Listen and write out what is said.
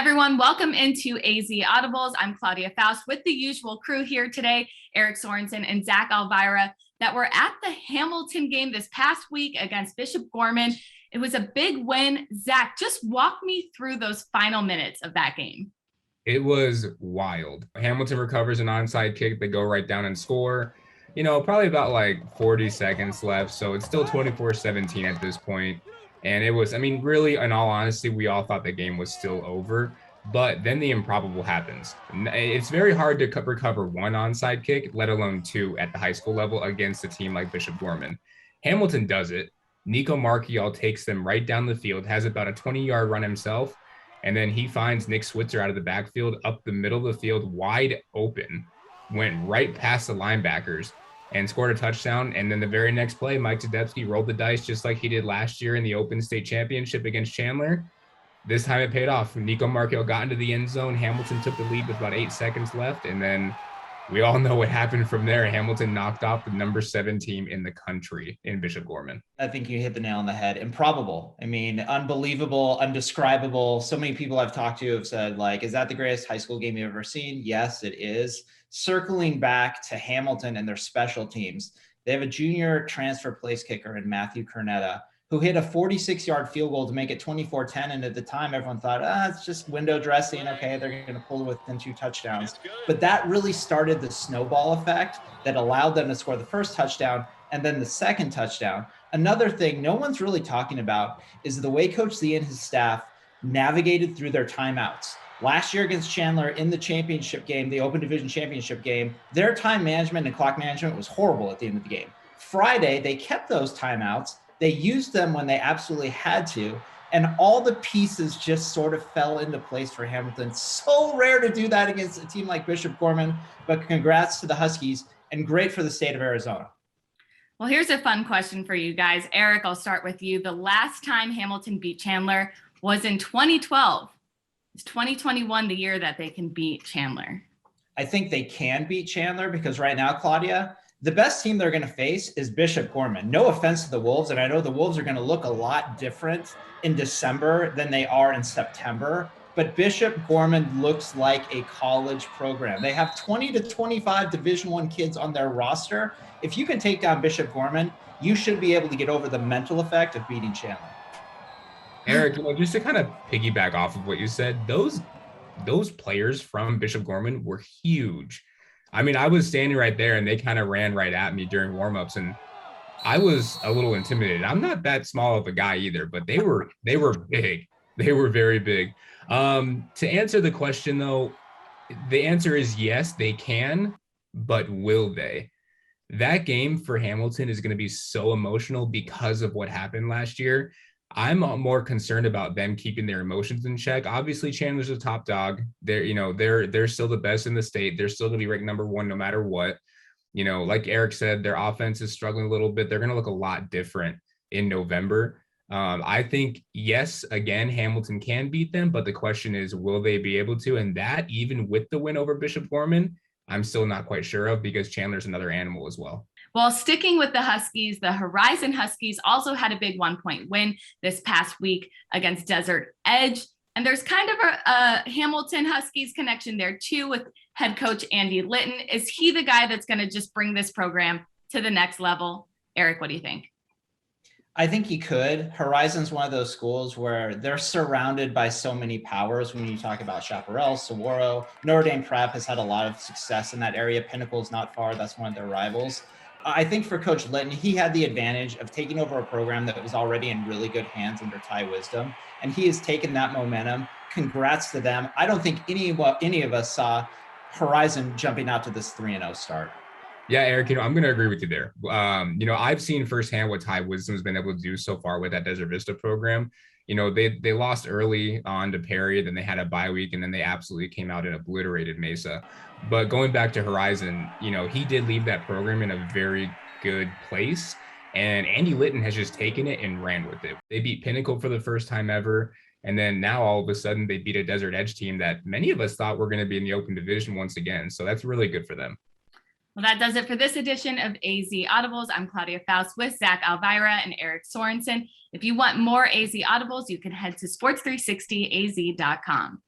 everyone, welcome into AZ Audibles. I'm Claudia Faust with the usual crew here today, Eric Sorensen and Zach Elvira, that were at the Hamilton game this past week against Bishop Gorman. It was a big win. Zach, just walk me through those final minutes of that game. It was wild. Hamilton recovers an onside kick. They go right down and score. Probably about like 40 seconds left. So it's still 24-17 at this point. And it was, really, in all honesty, we all thought the game was still over. But then the improbable happens. It's very hard to recover one onside kick, let alone two at the high school level against a team like Bishop Gorman. Hamilton does it. Nico Marchiol takes them right down the field, has about a 20-yard run himself. And then he finds Nick Switzer out of the backfield, up the middle of the field, wide open, went right past the linebackers and scored a touchdown. And then the very next play, Mike Tedeschi rolled the dice just like he did last year in the Open State Championship against Chandler. This time it paid off. Nico Marchiol got into the end zone. Hamilton took the lead with about 8 seconds left. And then we all know what happened from there. Hamilton knocked off the number 7 team in the country in Bishop Gorman. I think you hit the nail on the head. Improbable. Unbelievable, undescribable. So many people I've talked to have said, is that the greatest high school game you've ever seen? Yes, it is. Circling back to Hamilton and their special teams, they have a junior transfer place kicker in Matthew Cornetta, who hit a 46-yard field goal to make it 24-10. And at the time, everyone thought, it's just window dressing. Okay, they're going to pull within 2 touchdowns. But that really started the snowball effect that allowed them to score the first touchdown and then the second touchdown. Another thing no one's really talking about is the way Coach Z and his staff navigated through their timeouts. Last year against Chandler in the championship game, the Open Division Championship game, their time management and clock management was horrible at the end of the game. Friday, they kept those timeouts. They used them when they absolutely had to, and all the pieces just sort of fell into place for Hamilton. So rare to do that against a team like Bishop Gorman, but congrats to the Huskies and great for the state of Arizona. Well, here's a fun question for you guys. Eric, I'll start with you. The last time Hamilton beat Chandler was in 2012. Is 2021 the year that they can beat Chandler? I think they can beat Chandler because right now, Claudia, the best team they're going to face is Bishop Gorman. No offense to the Wolves, and I know the Wolves are going to look a lot different in December than they are in September, but Bishop Gorman looks like a college program. They have 20 to 25 Division I kids on their roster. If you can take down Bishop Gorman, you should be able to get over the mental effect of beating Chandler. Eric, just to kind of piggyback off of what you said, those players from Bishop Gorman were huge. I was standing right there and they kind of ran right at me during warmups, and I was a little intimidated. I'm not that small of a guy either, but they were big. They were very big. To answer the question though, the answer is yes, they can, but will they? That game for Hamilton is going to be so emotional because of what happened last year. I'm more concerned about them keeping their emotions in check. Obviously, Chandler's a top dog. They're still the best in the state. They're still going to be ranked number 1 no matter what. Like Eric said, their offense is struggling a little bit. They're going to look a lot different in November. I think, yes, again, Hamilton can beat them, but the question is, will they be able to? And that, even with the win over Bishop Gorman, I'm still not quite sure of, because Chandler's another animal as well. Well, sticking with the Huskies, the Horizon Huskies also had a big 1-point win this past week against Desert Edge. And there's kind of a Hamilton Huskies connection there too with head coach Andy Litton. Is he the guy that's going to just bring this program to the next level? Eric, what do you think? I think he could. Horizon's one of those schools where they're surrounded by so many powers. When you talk about Chaparral, Saguaro, Notre Dame Prep has had a lot of success in that area. Pinnacle's not far. That's one of their rivals. I think for Coach Litton, he had the advantage of taking over a program that was already in really good hands under Ty Wisdom, and he has taken that momentum. Congrats to them. I don't think any of us saw Horizon jumping out to this 3-0 start. Yeah, Eric, I'm going to agree with you there. I've seen firsthand what Ty Wisdom's been able to do so far with that Desert Vista program. They lost early on to Perry, then they had a bye week, and then they absolutely came out and obliterated Mesa. But going back to Horizon, he did leave that program in a very good place, and Andy Litton has just taken it and ran with it. They beat Pinnacle for the first time ever, and then now all of a sudden they beat a Desert Edge team that many of us thought were going to be in the Open Division once again. So that's really good for them. Well, that does it for this edition of AZ Audibles. I'm Claudia Faust with Zach Elvira and Eric Sorensen. If you want more AZ Audibles, you can head to sports360az.com.